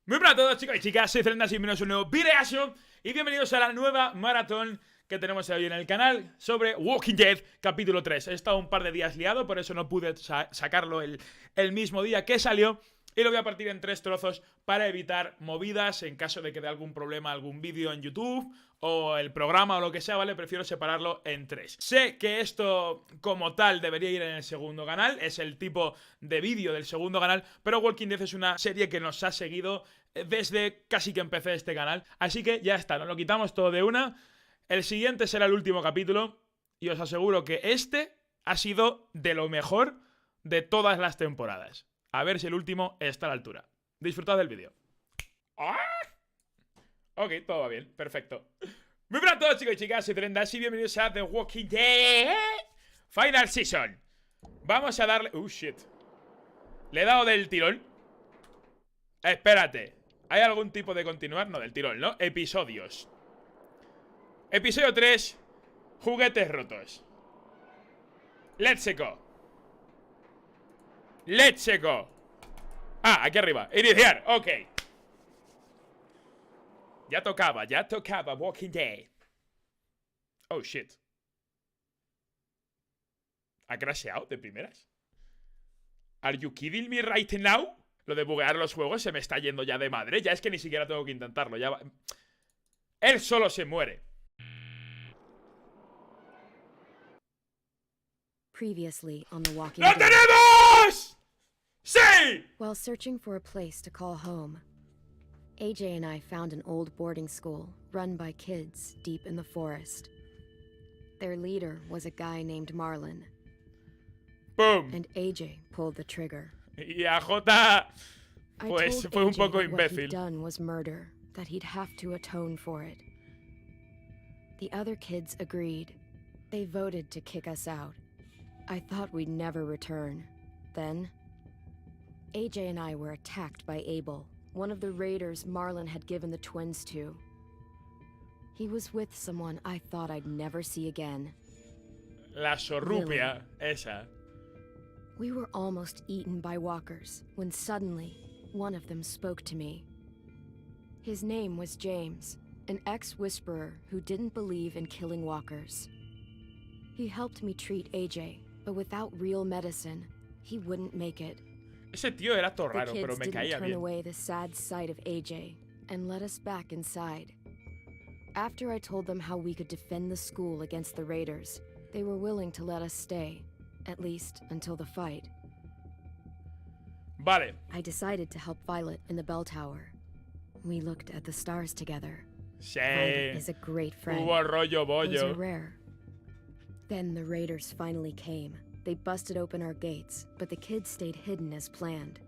Muy buenas a todos, chicos y chicas, soy ZellenDust y bienvenidos a un nuevo videazo. Y bienvenidos a la nueva maratón que tenemos hoy en el canal sobre Walking Dead capítulo 3. He estado un par de días liado, por eso no pude sacarlo el mismo día que salió. Y lo voy a partir en 3 trozos para evitar movidas en caso de que dé algún problema algún vídeo en YouTube o el programa o lo que sea, ¿vale? Prefiero separarlo en 3. Sé que esto como tal debería ir en el segundo canal, es el tipo de vídeo del segundo canal, pero Walking Dead es una serie que nos ha seguido desde casi que empecé este canal. Así que ya está, nos lo quitamos todo de una. El siguiente será el último capítulo y os aseguro que este ha sido de lo mejor de todas las temporadas. A ver si el último está a la altura. Disfrutad del vídeo. ¡Ah! Ok, todo va bien, perfecto. Muy buenas a todos, chicos y chicas, soy ZellenDust y bienvenidos a The Walking Dead Final Season. Vamos a darle... shit. Le he dado del tirón. Espérate, ¿hay algún tipo de continuar? No, del tirón, ¿no? Episodios. Episodio 3, juguetes rotos. Let's go. Let's go. Ah, aquí arriba, iniciar, ok. Ya tocaba Walking Dead. Oh, shit. ¿Ha crasheado de primeras? ¿Are you kidding me right now? Lo de buguear los juegos se me está yendo ya de madre. Ya es que ni siquiera tengo que intentarlo, ya va. Él solo se muere. Previously on the Walking ¡Lo Dead. tenemos! ¡Sí! While searching for a place to call home, AJ and I found an old boarding school run by kids deep in the forest. Their leader was a guy named Marlon, ¡Pum! and AJ pulled the trigger. Y a Jota, I pues told fue un AJ poco that what he'd imbécil. done was murder, that he'd have to atone for it. The other kids agreed. They voted to kick us out. I thought we'd never return. Then, AJ and I were attacked by Abel, one of the raiders Marlon had given the twins to. He was with someone I thought I'd never see again. La sorrupia, esa. We were almost eaten by walkers, when suddenly, one of them spoke to me. His name was James, an ex-whisperer who didn't believe in killing walkers. He helped me treat AJ, but without real medicine, he wouldn't make it. Ese tío era todo The raro, pero kids me didn't caía turn bien. away the sad sight of AJ and let us back inside. After I told them how we could defend the school against the raiders, they were willing to let us stay, at least until the fight. Vale. I decided to help Violet in the bell tower. We looked at the stars together. Sí. Violet is a great friend. Hubo rollo Those are bollo. rare. Then the raiders finally came. They busted open our gates, but the kids stayed hidden as planned.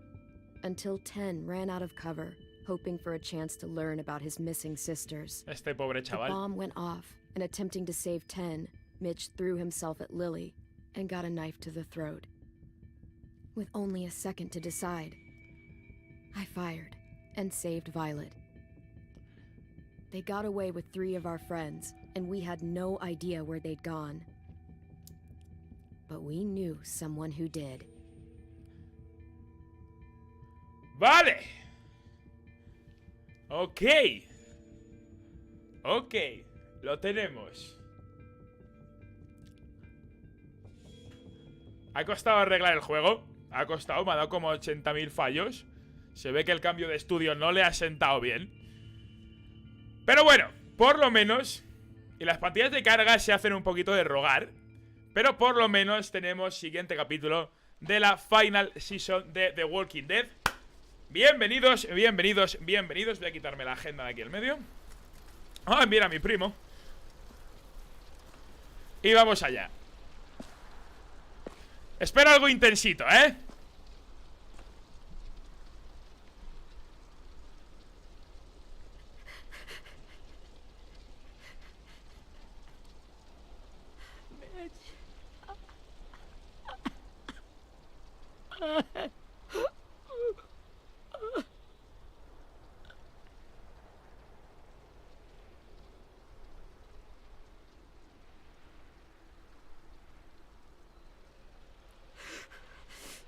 Until 10 ran out of cover, hoping for a chance to learn about his missing sisters. Este pobre The chaval. bomb went off, and attempting to save 10, Mitch threw himself at Lily and got a knife to the throat. With only a second to decide, I fired and saved Violet. They got away with 3 of our friends, and we had no idea where they'd gone. But we knew someone who did. Vale. Ok. Ok. Lo tenemos. Ha costado arreglar el juego. Ha costado, me ha dado como 80.000 fallos. Se ve que el cambio de estudio no le ha sentado bien. Pero bueno, por lo menos. Y las pantallas de carga se hacen un poquito de rogar. Pero por lo menos tenemos siguiente capítulo de la Final Season de The Walking Dead. Bienvenidos, bienvenidos, bienvenidos. Voy a quitarme la agenda de aquí al medio. Ah, mira, mi primo. Y vamos allá. Espero algo intensito, ¿eh?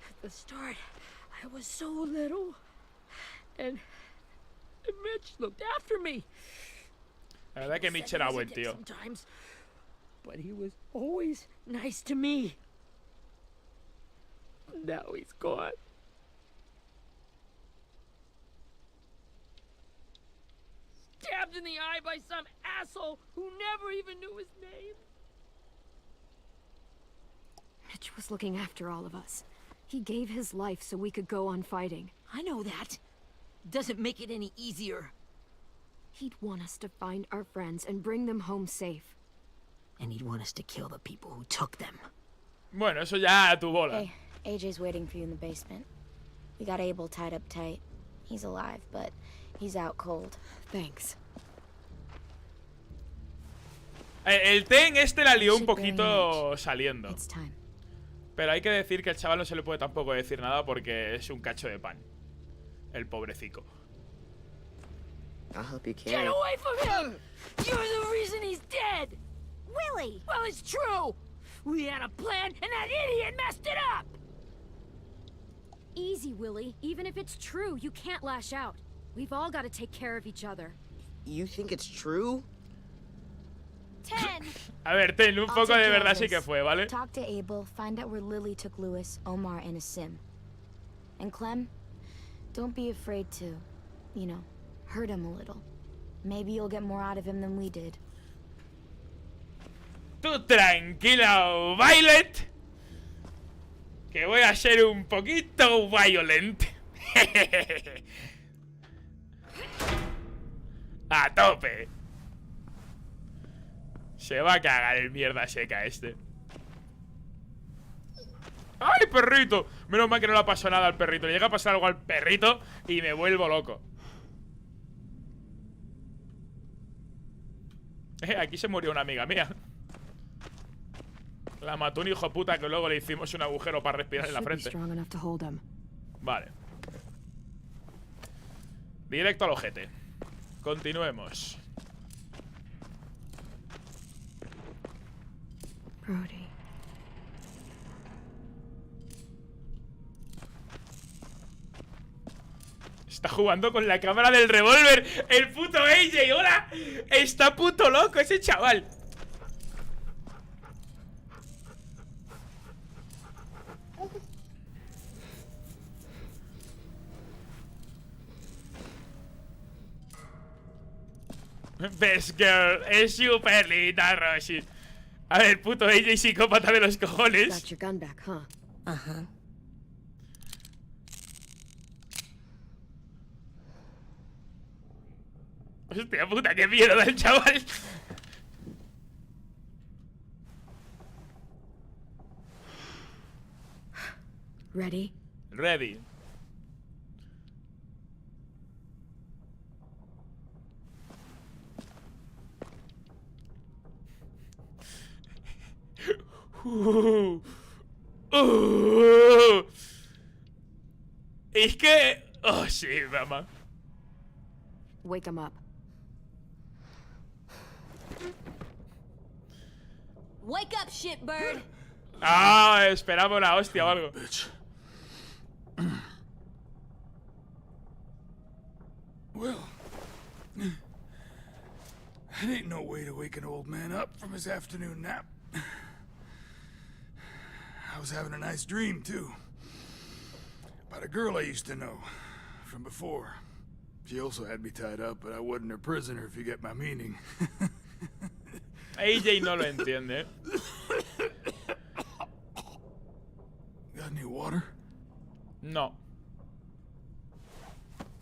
At the start, I was so little, and And Mitch looked after me. La verdad que Mitch era buen tío. Sometimes, but he was always nice to me. Now he's gone. Stabbed in the eye by some asshole who never even knew his name. Mitch was looking after all of us. He gave his life so we could go on fighting. I know that. Doesn't make it any easier. He'd want us to find our friends and bring them home safe. And he'd want us to kill the people who took them. Bueno, eso ya a tu bola. Hey, AJ's waiting for you in the basement. We got Abel tied up tight. He's alive, but he's out cold. Thanks. El Ten este la lió un Should very poquito saliendo. It's time. Pero hay que decir que el chaval no se le puede tampoco decir nada porque es un cacho de pan. El pobrecico. I'll help you Get carry. away from him! You're the reason he's dead! Willie! Well, it's true! We had a plan and that idiot messed it up! Easy, Willie. Even if it's true, you can't lash out. We've all got to take care of each other. You think it's true? 10! A ver, Ten, un I'll poco take de care of verdad sí this. que fue, ¿vale? Talk to Abel, find out where Lily took Lewis, Omar, and a sim. And Clem, don't be afraid to, you know, hurt him a little. Maybe you'll get more out of him than we did. Tú tranquila, Violet. Que voy a ser un poquito violent. A tope. Se va a cagar el mierda seca este. ¡Ay, perrito! Menos mal que no le ha pasado nada al perrito. Le llega a pasar algo al perrito y me vuelvo loco. Aquí se murió una amiga mía. La mató un hijo de puta que luego le hicimos un agujero para respirar en la frente. Vale. Directo al ojete. Continuemos. Brody. Está jugando con la cámara del revólver. El puto AJ, hola. Está puto loco ese chaval. Best girl, es super linda, Roshi. A ver, puto AJ psicópata de los cojones. Got your gun back, huh? Uh-huh. Hostia puta, qué miedo del chaval. Ready? Ready. Es que... Oh, sí, mamá. Wake him up. Wake up, shitbird! Ah, esperaba una hostia o algo. Bitch. Well, that ain't no way to wake an old man up from his afternoon nap. I was having a nice dream, too. About a girl I used to know from before. She also had me tied up, but I wasn't her prisoner, if you get my meaning. AJ no lo entiende. Got any water? No.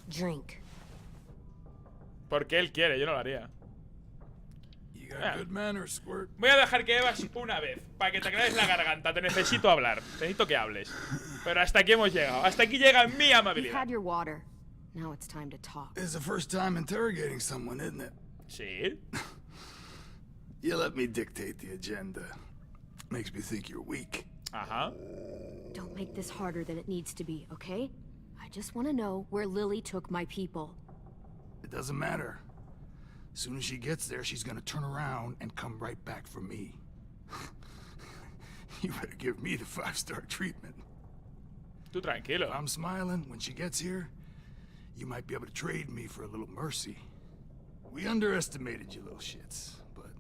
Drink. Porque él quiere, yo no lo haría. You got good manners, Squirt. Voy a dejar que bebas una vez, para que te aclares la garganta. Te necesito hablar, necesito que hables. Pero hasta aquí hemos llegado. Hasta aquí llega mi You've amabilidad. had your water. Now it's time to talk. It's the first time interrogating someone, isn't it? Sí. You let me dictate the agenda. Makes me think you're weak. Ajá. Don't make this harder than it needs to be, okay? I just want to know where Lily took my people. It doesn't matter. As soon as she gets there, she's gonna turn around and come right back for me. You better give me the 5-star treatment. Tú tranquilo. If I'm smiling when she gets here, you might be able to trade me for a little mercy. We underestimated you little shits, but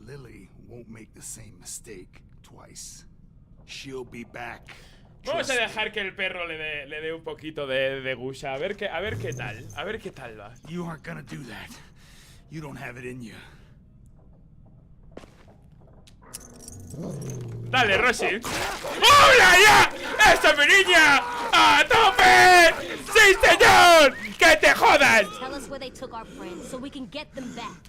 Lily won't make the same mistake twice. She'll be back. Vamos a dejar que el perro le dé un poquito de gusa. A ver qué tal. A ver qué tal va. You aren't gonna do that. You don't have it in you. Dale, Rosy. ¡Hola ya! ¡Esa es mi niña! ¡A tope! ¡Sí, señor! ¡Que te jodan! Tell us where they took our friends so we can get them back.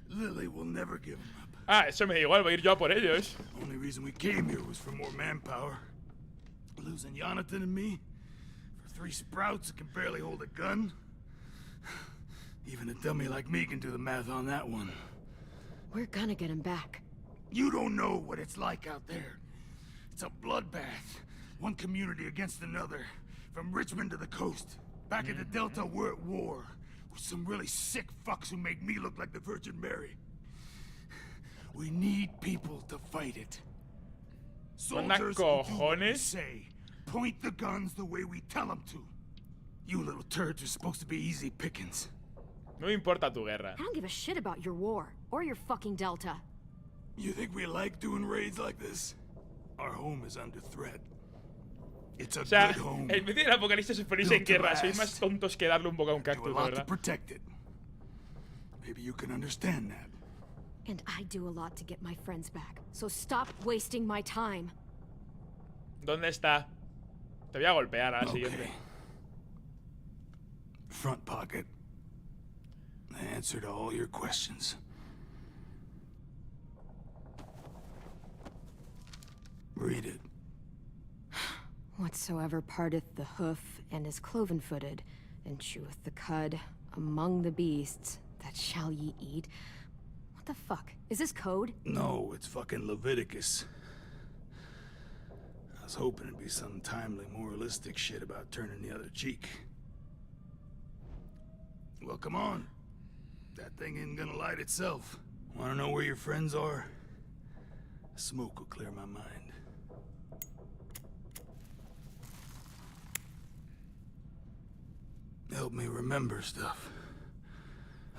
Lily will never give him up. Ah, eso me da igual, voy a ir yo a por ellos. Only reason we came here was for more manpower. Losing Jonathan and me for 3 sprouts that can barely hold a gun. Even a dummy like me can do the math on that one. We're gonna get him back. You don't know what it's like out there. It's a bloodbath. One community against another. From Richmond to the coast. Back at the Delta, we're at war. With some really sick fucks who make me look like the Virgin Mary. We need people to fight it. Soldiers who do what we say. Point the guns the way we tell them to. You little turds are supposed to be easy pickings. No me importa tu guerra. I don't give a shit about your war or your fucking Delta. You think we like doing raids like this? Our home is under threat. It's a O sea, good home. en medio del apocalipsis os ponéis en guerra. Sois más tontos que darle un boca a un Do a cactus, la lot to verdad. protect it. Maybe you can understand that. And I do a lot to get my friends back. So stop wasting my time. ¿Dónde está? Te voy a golpear a la siguiente. Front pocket. The answer to all your questions. Read it. Whatsoever parteth the hoof and is cloven-footed, and cheweth the cud among the beasts, that shall ye eat. What the fuck? Is this code? No, it's fucking Leviticus. I was hoping it'd be some timely, moralistic shit about turning the other cheek. Well, come on. That thing ain't gonna light itself. Wanna know where your friends are? Smoke will clear my mind. Help me remember stuff.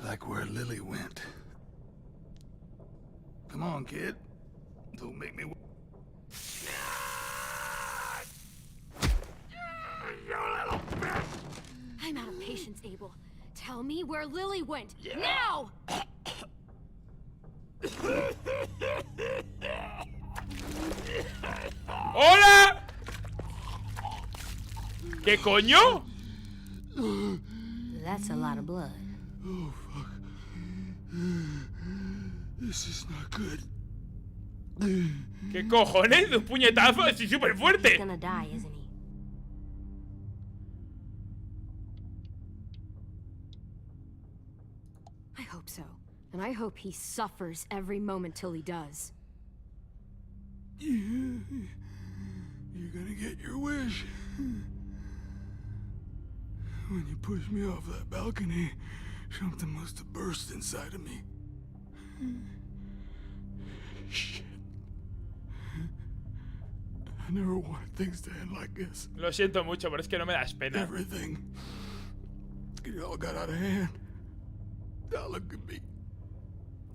Like where Lily went. Come on, kid. Don't make me... You little bitch! I'm out of patience, Abel. Tell me where Lily went. Now! ¡Hola! ¿Qué coño? That's a lot of blood. Oh, fuck. This is not good. ¿Qué cojones? De un puñetazo así súper He's fuerte. gonna die, isn't he? I hope so. And I hope he suffers every moment till he does. You're gonna get your wish. When you pushed me off that balcony, something must have burst inside of me. Shit. I never wanted things to end like this. Lo siento mucho, pero es que no me das pena. Everything. It all got out of hand. Now look at me.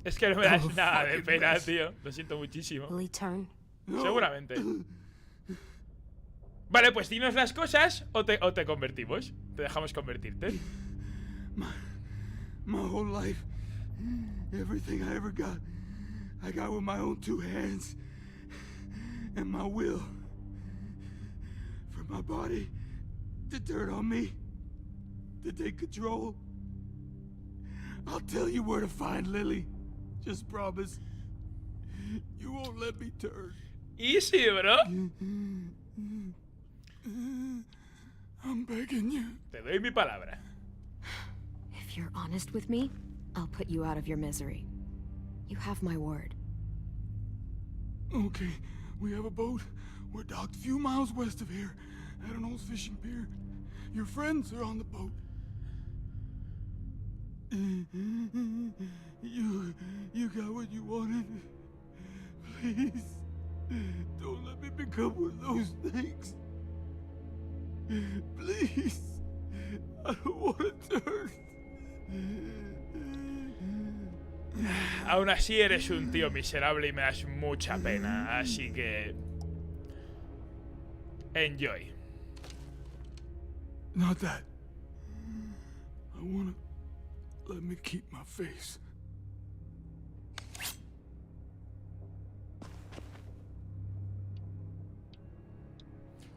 Es que no me das Oh, nada de fucking pena, mess. tío. Lo siento muchísimo. Will he turn? No. Seguramente. Vale, pues dinos las cosas o te convertimos. Te dejamos convertirte. My whole life, everything I ever got, I got with my own 2 hands and my will. For my body to turn on me, to take control. I'll tell you where to find Lily. Just promise you won't let me turn. Easy, bro. I'm begging you. Te doy mi palabra. If you're honest with me, I'll put you out of your misery. You have my word. Okay, we have a boat. We're docked a few miles west of here, at an old fishing pier. Your friends are on the boat. You got what you wanted. Please. Don't let me become one of those things. Please. I don't want to turn. Aún así eres un tío miserable y me das mucha pena, así que... enjoy. Not that. I wanna let me keep my face.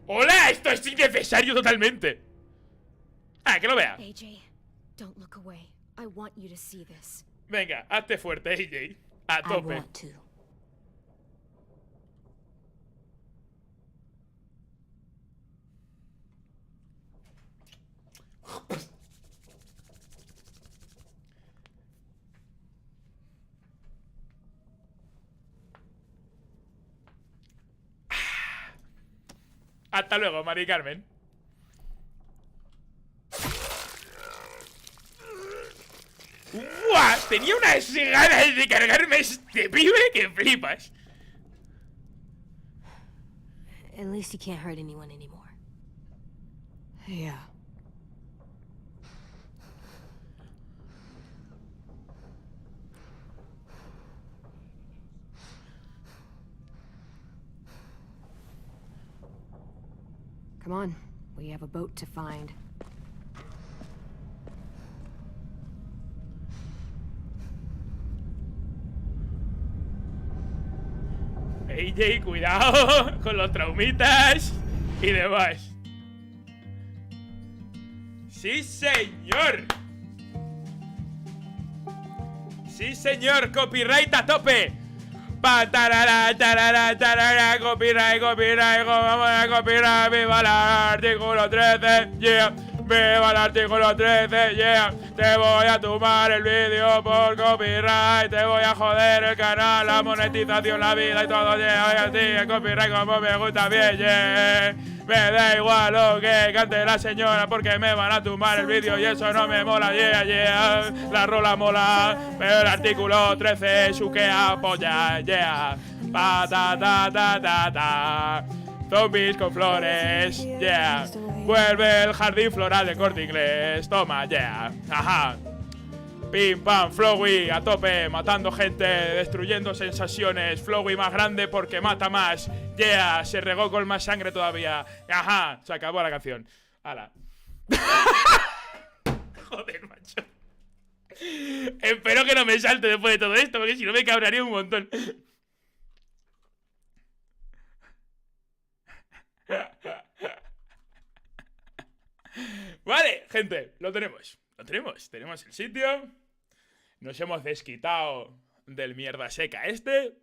¡Hola! Esto es innecesario totalmente. Ah, que lo vea. AJ, don't look away. I want you to see this. Venga, hazte fuerte, AJ. A tope. Hasta luego, Mari Carmen. ¡Buah! Tenía unas ganas de cargarme a este pibe que flipas. At least he can't hurt anyone anymore. Yeah. Come on, we have a boat to find. AJ, cuidado con los traumitas y demás. ¡Sí, señor! ¡Sí, señor! ¡Copyright a tope! Tarara, tarara, tarara, copyright, copyright, vamos a copyright, viva el artículo 13, yeah, viva el artículo 13, yeah, te voy a tumbar el vídeo por copyright, te voy a joder el canal, la monetización, la vida y todo, yeah, sí, el copyright como me gusta bien, yeah. Me da igual lo que cante la señora porque me van a tumbar el vídeo y eso no me mola, yeah, yeah. La rola mola, pero el artículo 13 suquea polla, yeah. Pa ta ta ta ta ta. Zombies con flores, yeah. Vuelve el jardín floral de Corte Inglés, toma, yeah. Ajá. Pim pam, Flowey a tope, matando gente, destruyendo sensaciones. Flowey más grande porque mata más. Yeah, se regó con más sangre todavía. Ajá, se acabó la canción. Hala. Joder, macho. Espero que no me salte después de todo esto, porque si no me cabrearía un montón. Vale, gente, lo tenemos. Lo tenemos. Tenemos el sitio. Nos hemos desquitado del mierda seca este.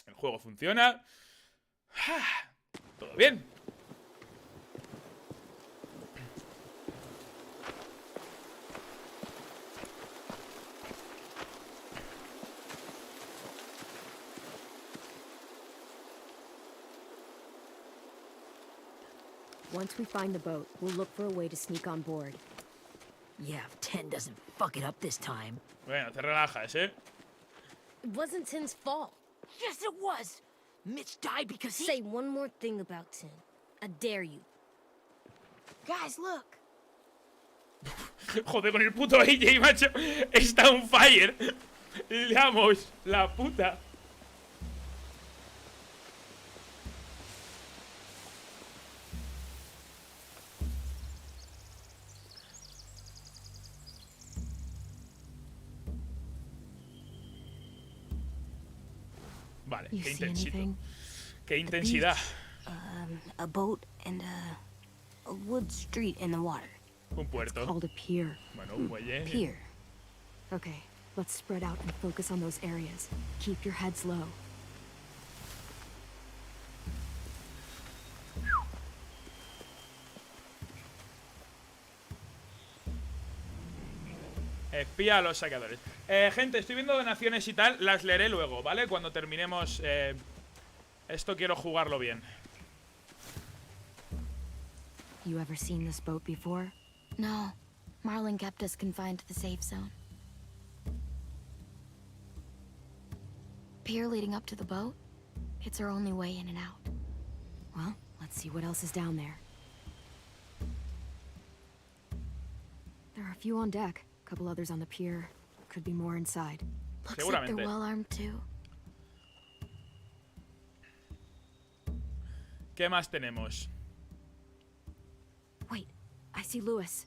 El juego funciona. Todo bien. Once we find the boat, we'll look for a way to sneak on board. Yeah, if 10 doesn't fuck it up this time. Bueno, te relajas, ¿eh? It wasn't Tin's fault. Yes, it was! Mitch died because he... Say one more thing about Tin. I dare you. Guys, look! Joder, con el puto AJ, macho. Está on fire. Leamos la puta. Vale, You qué see intensito. anything? Qué intensidad. A boat and a wood street in the water. Un puerto. Called a pier. Bueno, un muelle. Pier. Okay, let's spread out and focus on those areas. Keep your heads low. Espía a los saqueadores. Gente, estoy viendo donaciones y tal. Las leeré luego, ¿vale? Cuando terminemos esto quiero jugarlo bien. You ever seen this boat before? No. Marlin kept us confined to the safe zone. Pier leading up to the boat? It's our only way in and out. Well, let's see what else is down there. There are a few on deck, a couple others on the pier. Could be more inside. Looks like they're well armed too. ¿Qué más tenemos? Wait, I see Lewis.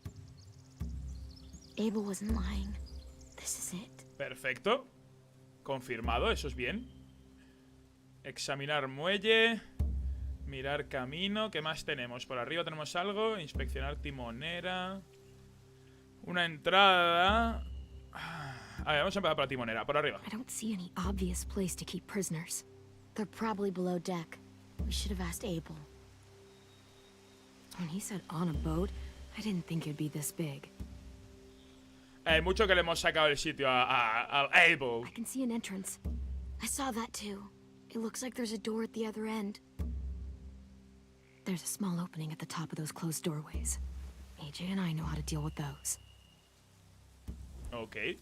Abel wasn't lying. This is it. Perfecto. Confirmado, eso es bien. Examinar muelle. Mirar camino. ¿Qué más tenemos? Por arriba tenemos algo. Inspeccionar timonera. Una entrada. A ver, vamos a empezar por la timonera. Por arriba. I don't see any obvious place to keep prisoners. They're probably below deck. We should have asked Abel. When he said on a boat, I didn't think it'd be this big. Mucho que le hemos sacado el sitio al Abel. I can see an entrance. I saw that too. It looks like there's a door at the other end. There's a small opening at the top of those closed doorways. AJ and I know how to deal with those. Ok.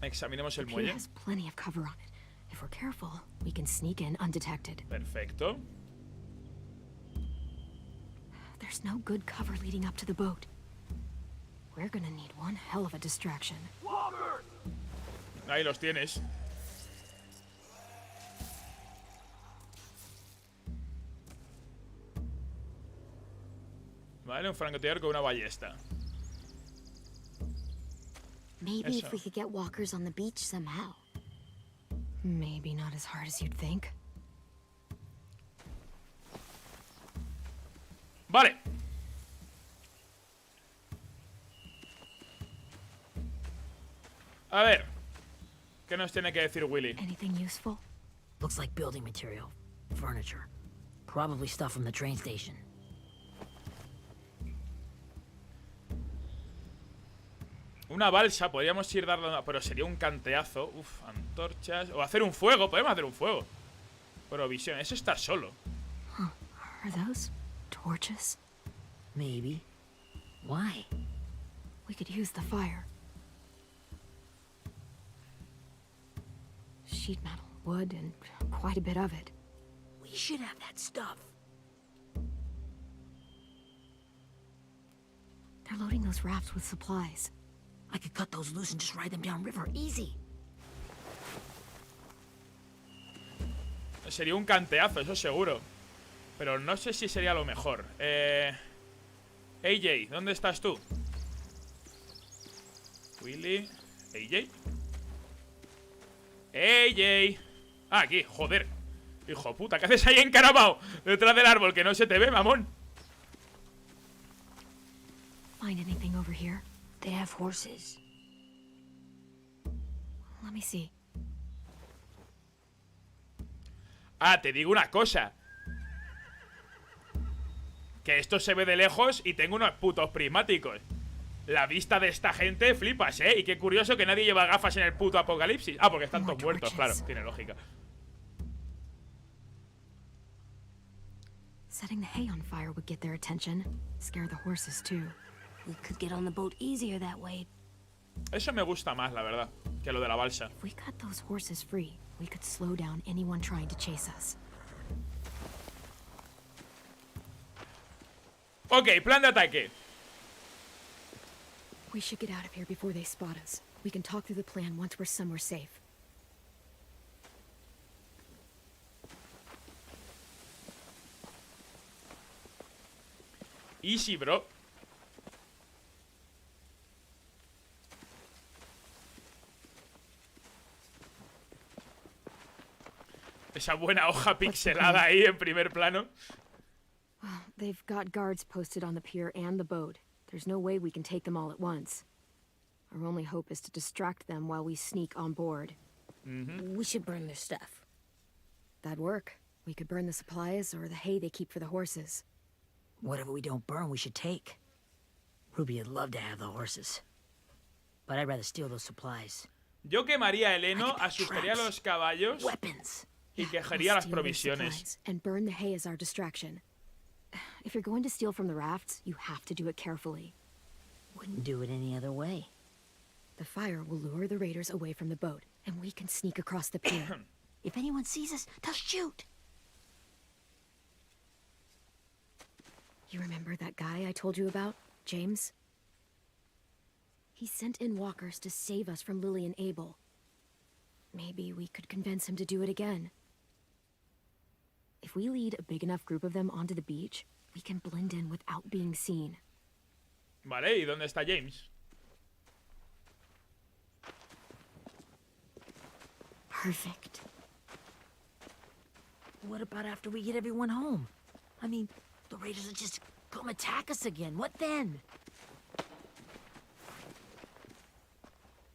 Examinemos el The pier muelle. has plenty of cover on it. If we're careful, we can sneak in undetected. Perfecto. There's no good cover leading up to the boat. We're gonna need one hell of a distraction. Ahí los tienes. Vale, un francotirador con una ballesta. Maybe Eso. if we could get walkers on the beach somehow. Maybe not as hard as you'd think. Vale. A ver. ¿Qué nos tiene que decir Willy? Anything useful? Looks like building material. Furniture. Probably stuff from the train station. Una balsa, podríamos ir darle una... Pero sería un canteazo. Uf, antorchas. O hacer un fuego, podemos hacer un fuego. Provisión, eso está solo. Are those torches? Maybe. Why? We could use the fire. Sheet metal, wood, and quite a bit of it. We should have that stuff. They're loading those rafts with supplies. I could cut those loose and just ride them downriver. Easy. Sería un canteazo, eso seguro. Pero no sé si sería lo mejor. AJ, ¿dónde estás tú? Willy. AJ. AJ. Ah, aquí, joder. Hijo puta, ¿qué haces ahí encaramado? Detrás del árbol, que no se te ve, mamón. Find anything over here? They have horses. Let me see. Ah, te digo una cosa. Que esto se ve de lejos y tengo unos putos prismáticos. La vista de esta gente flipas, ¿eh? Y qué curioso que nadie lleva gafas en el puto apocalipsis. Ah, porque están todos muertos, claro, tiene lógica. Setting the hay on fire would get their attention. Scare the horses too. We could get on the boat easier that way. Eso me gusta más, la verdad, que lo de la balsa. If we cut those horses free, we could slow down anyone trying to chase us. Ok, plan de ataque. We should get out of here before they spot us. We can talk through the plan once we're somewhere safe. Easy, bro. Esa buena hoja pixelada ahí en primer plano. They've got guards posted on the pier and the boat. There's no way we can take them all at once. Our only hope is to distract them while we sneak on board. We should burn their stuff. That'd work. We could burn the supplies or the hay they keep for the horses. Whatever we don't burn, we should take. Ruby would love to have the horses. But I'd rather steal those supplies. Yo quemaría el heno, asustaría a los caballos Weapons. y We'll quejaría las steal their provisiones. supplies and burn the hay as our distraction. If you're going to steal from the rafts, you have to do it carefully. Wouldn't do it any other way. The fire will lure the raiders away from the boat. and we can sneak across the pier. If anyone sees us, they'll shoot. You remember that guy I told you about, James? He sent in walkers to save us from Lily and Abel. Maybe we could convince him to do it again. If we lead a big enough group of them onto the beach, we can blend in without being seen. Vale, ¿y dónde está James? Perfect. What about after we get everyone home? I mean, the raiders will just come attack us again. What then?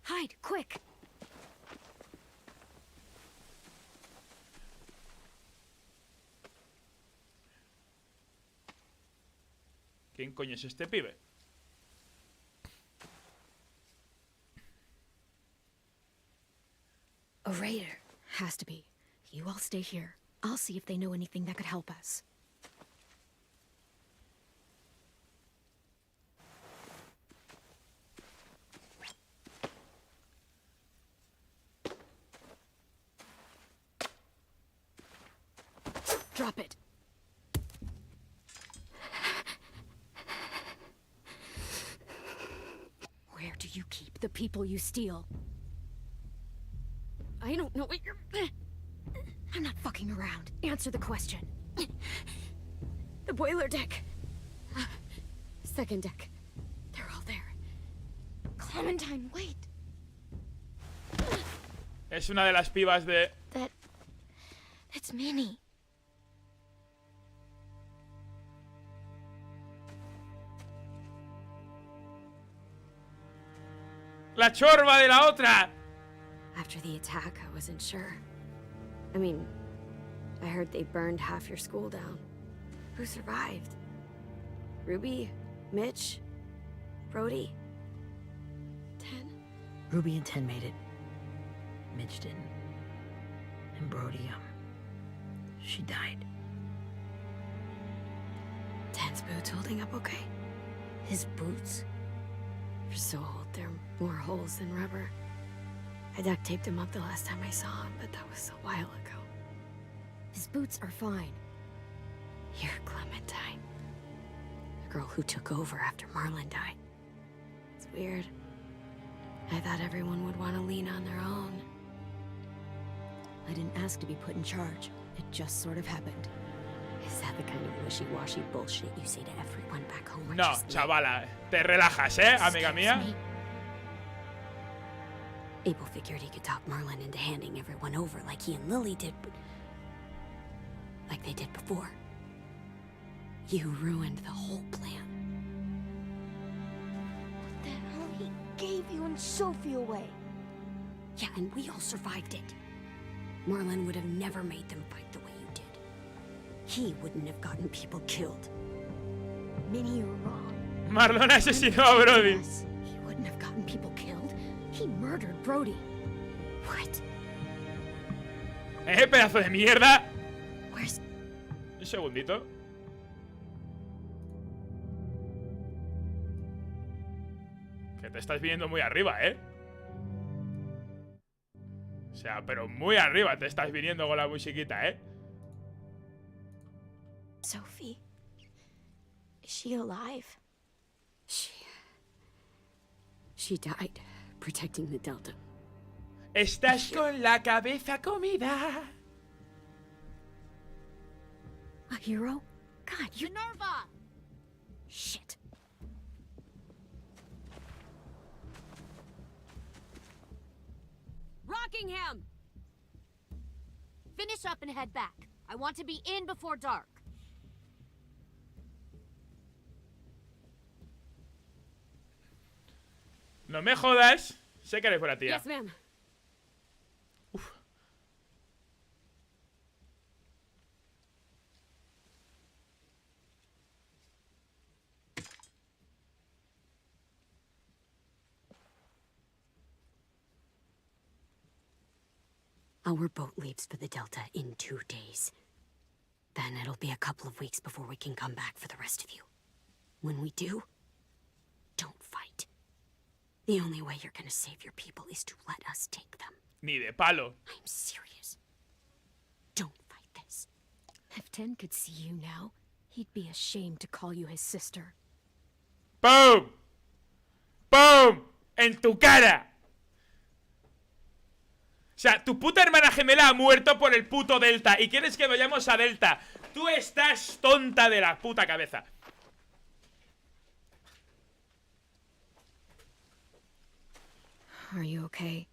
Hide, quick! ¿Quién coño es este pibe? A raider. Has to be. You all stay here. I'll see if they know anything that could help us. Drop it. Where do you keep the people you steal? I don't know what you're... I'm not fucking around. Answer the question. The boiler deck. Second deck. They're all there. Clementine, wait. Es una de las pibas de... That's Minnie. ¡La chorba de la otra! After the attack, I wasn't sure. I mean, I heard they burned half your school down. Who survived? Ruby? Mitch? Brody? 10? Ruby and 10 made it. Mitch didn't. And Brody, she died. 10's boots holding up okay? His boots? They're so old, they're more holes than rubber. I duct taped him up the last time I saw him, but that was a while ago. His boots are fine. You're Clementine. The girl who took over after Marlon died. It's weird. I thought everyone would want to lean on their own. I didn't ask to be put in charge. It just sort of happened. Is that the kind of wishy-washy bullshit you say to everyone back home? No, chavala, te relajas, amiga mía. Abel figured he could talk Marlon into handing everyone over like he and Lily did, but... like they did before. You ruined the whole plan. What the hell? He gave you and Sophie away. Yeah, and we all survived it. Marlon would have never made them fight the way you did. He wouldn't have gotten people killed. Minnie, you're wrong. Marlon asesinó a Brody. Yes, he wouldn't have gotten people killed. He murdered Brody. What? Pedazo de mierda. Where's... Un segundito. Que te estás viniendo muy arriba, O sea, pero muy arriba te estás viniendo con la musiquita, Sophie? Is she alive? She died protecting the Delta. Estás con la cabeza comida. A hero? God, you... Minerva! Shit. Rockingham! Finish up and head back. I want to be in before dark. No me jodas. Sé que eres buena tía. Yes, ma'am. Uf. Our boat leaves for the Delta in 2 days. Then it'll be a couple of weeks before we can come back for the rest of you. When we do, don't fight. The only way you're gonna save your people is to let us take them. Ni de palo. I'm serious. Don't fight this. If Ten could see you now, he'd be ashamed to call you his sister. ¡Pum! ¡Pum! ¡En tu cara! O sea, tu puta hermana gemela ha muerto por el puto Delta y quieres que vayamos a Delta. Tú estás tonta de la puta cabeza. Are you okay?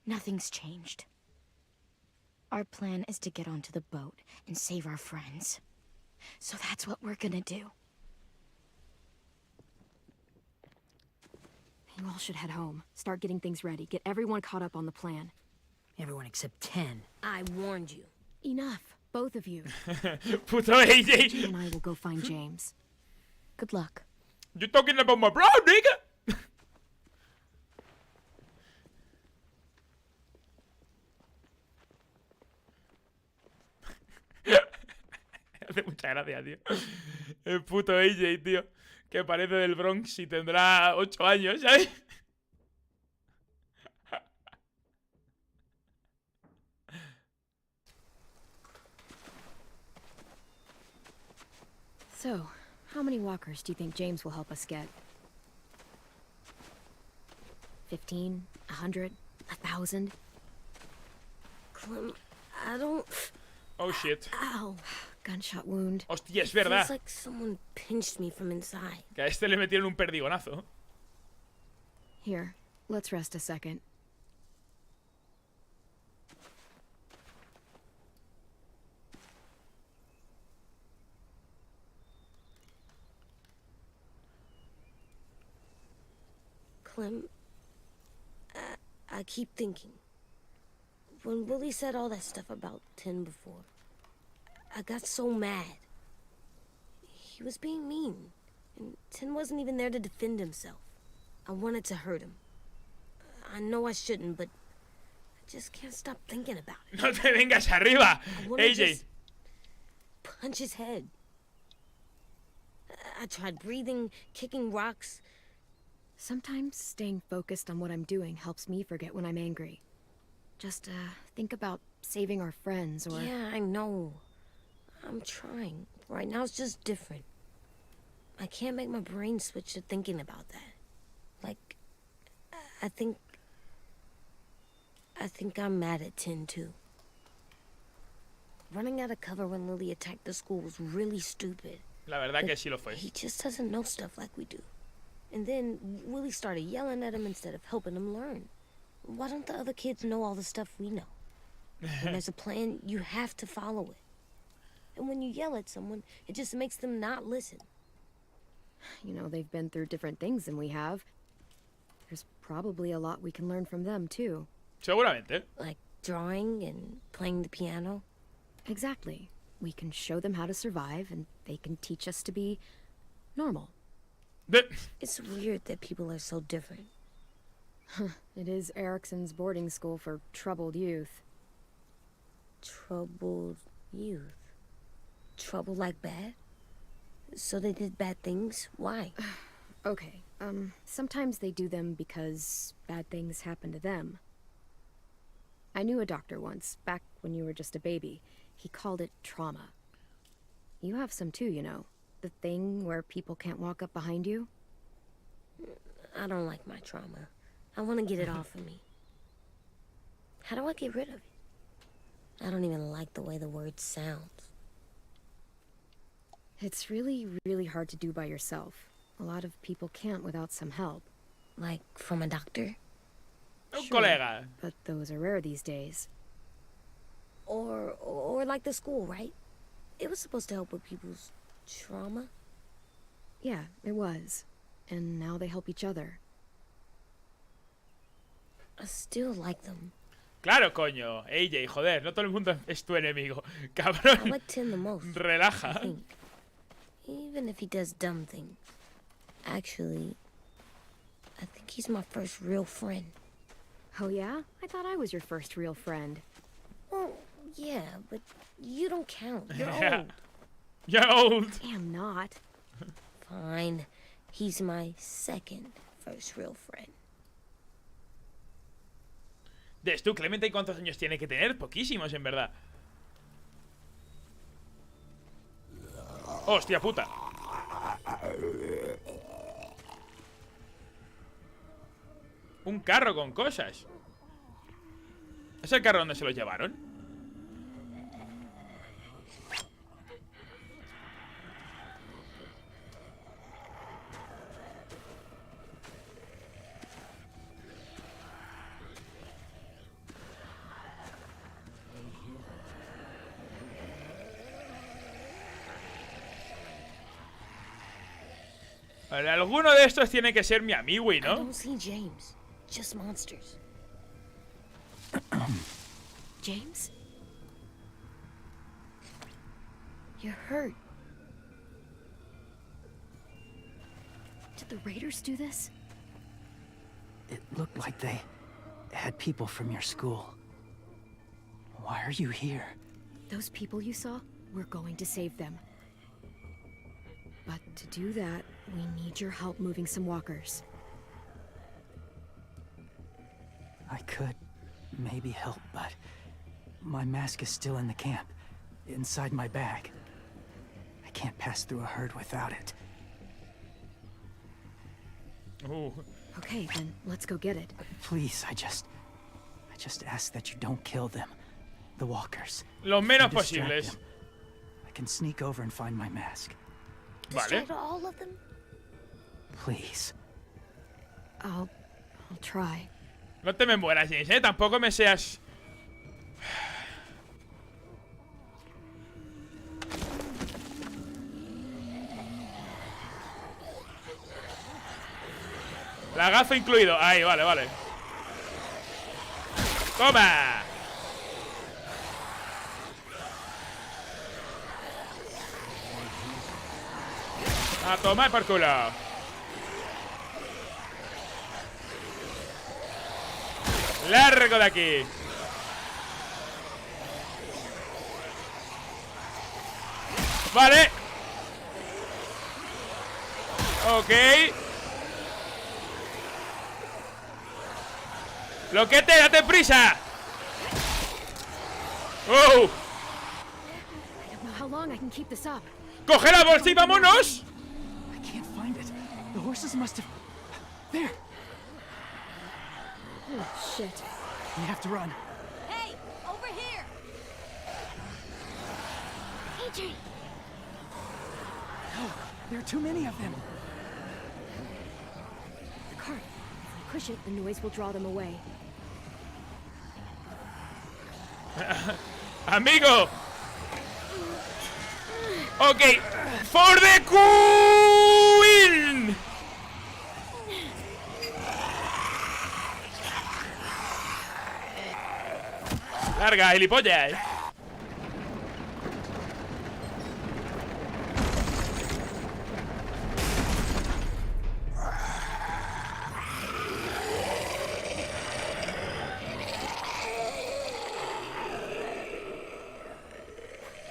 Nothing's changed. Our plan is to get onto the boat and save our friends. So that's what we're gonna do. You all should head home. Start getting things ready. Get everyone caught up on the plan. Everyone except 10. I warned you. Enough, both of you. Puto AJ. Jay and I will go find James. Good luck. You talking about my bro, nigga? Hace mucha gracia, tío. El puto AJ, tío. Que parece del Bronx y tendrá 8 años, ¿sabes? So, how many walkers do you think James will help us get? 15? 100? 1,000? Clem, I don't... Oh, shit. Ow. Gunshot wound. Hostia, es It feels verdad. like someone pinched me from inside. Que a este le metieron un perdigonazo. Here, let's rest a second. Clem, I keep thinking. When Willie said all that stuff about 10 before, I got so mad. He was being mean, and 10 wasn't even there to defend himself. I wanted to hurt him. I know I shouldn't, but I just can't stop thinking about it. No te vengas arriba, I wanna AJ. just punch his head. I tried breathing, kicking rocks. Sometimes staying focused on what I'm doing helps me forget when I'm angry. Just, think about saving our friends or... Yeah, I know. I'm trying. Right now it's just different. I can't make my brain switch to thinking about that. Like, I think I'm mad at 10 too. Running out of cover when Lily attacked the school was really stupid. La verdad que sí lo fue. He just doesn't know stuff like we do. And then Willie started yelling at him instead of helping him learn. Why don't the other kids know all the stuff we know? When there's a plan, you have to follow it. And when you yell at someone, it just makes them not listen. You know, they've been through different things than we have. There's probably a lot we can learn from them, too. Seguramente. Like drawing and playing the piano. Exactly. We can show them how to survive, and they can teach us to be normal. It's weird that people are so different. It is Erickson's boarding school for troubled youth. Troubled youth. Trouble like bad? So they did bad things? Why? Okay, sometimes they do them because bad things happen to them. I knew a doctor once, back when you were just a baby. He called it trauma. You have some too, you know. The thing where people can't walk up behind you. I don't like my trauma. I want to get it off of me. How do I get rid of it? I don't even like the way the word sounds. It's really, really hard to do by yourself. A lot of people can't without some help. Like from a doctor? Un colega. But those are rare these days. Or like the school, right? It was supposed to help with people's trauma. Yeah, it was. And now they help each other. I still like them. Claro, coño. AJ, joder, no todo el mundo es tu enemigo. I Cabrón. like Tim the most. I Relaja. think. Even if he does dumb things. Actually, I think he's my first real friend. Oh yeah? I thought I was your first real friend. Well, yeah, but you don't count. You're Yeah. old. You're old. Damn not. Fine. He's my second first real friend. ¿Tú, Clemente, cuántos años tiene que tener? Poquísimos, en verdad. ¡Hostia puta! Un carro con cosas. ¿Es el carro donde se los llevaron? Vale, alguno de estos tiene que ser mi amigo, I ¿no? don't see James. Just monsters. James? You're hurt. Did the raiders do this? It looked like they had people from your school. Why are you here? Those people you saw, we're going to save them. But to do that, we need your help moving some walkers. I could maybe help, but my mask is still in the camp, inside my bag. I can't pass through a herd without it. Okay, then let's go get it. Please, I just ask that you don't kill them. The walkers. Lo menos And distract posibles. them. I can sneak over and find my mask. Vale. Distract all of them? Please. I'll try. No te me mueras, James, ¿eh? Tampoco me seas... Lagazo incluido. Ahí, vale, vale. ¡Toma! A tomar por culo. Largo de aquí. Vale. Ok. Loquete, date prisa. ¡Oh! I don't know how long I can keep this up. ¡Coge la bolsa y vámonos! I can't find it. The horses must have... There! Oh, shit. We have to run. Hey, over here! AJ! No, there are too many of them. The cart. If we push it, the noise will draw them away. Amigo. Ok. For the Queen. Larga, gilipollas.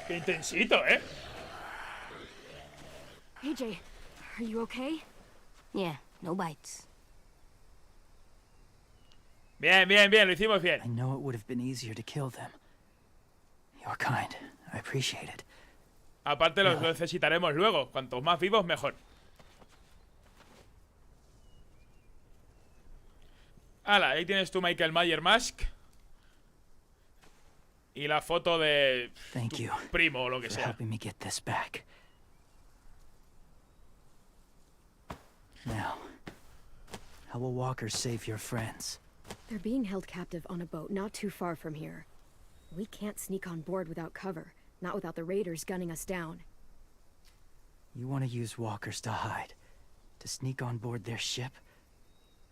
Qué intensito, ¿eh? AJ, are you okay? Yeah, no bites. Bien, bien, bien, lo hicimos bien. I know it would have been easier to kill them. You're kind. I appreciate it. Aparte los necesitaremos luego. Cuantos más vivos, mejor. Hala, ahí tienes tu Michael Myers Mask. Y la foto de Thank tu you primo o lo que for sea. helping me get this back. Now, how will walkers save your friends? They're being held captive on a boat not too far from here. We can't sneak on board without cover, not without the raiders gunning us down. You want to use walkers to hide, to sneak on board their ship?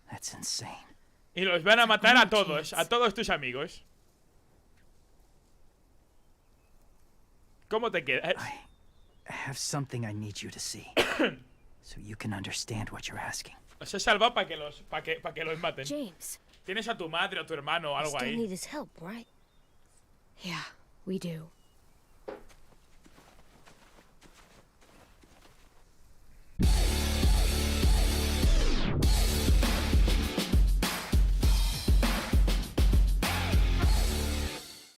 That's insane. Y los van a matar a todos tus amigos. ¿Cómo te quedas? I have something I need you to see, so you can understand what you're asking. Os he salvado para que los maten. James. Tienes a tu madre o tu hermano o algo Still ahí. need his help, right? Yeah, we do.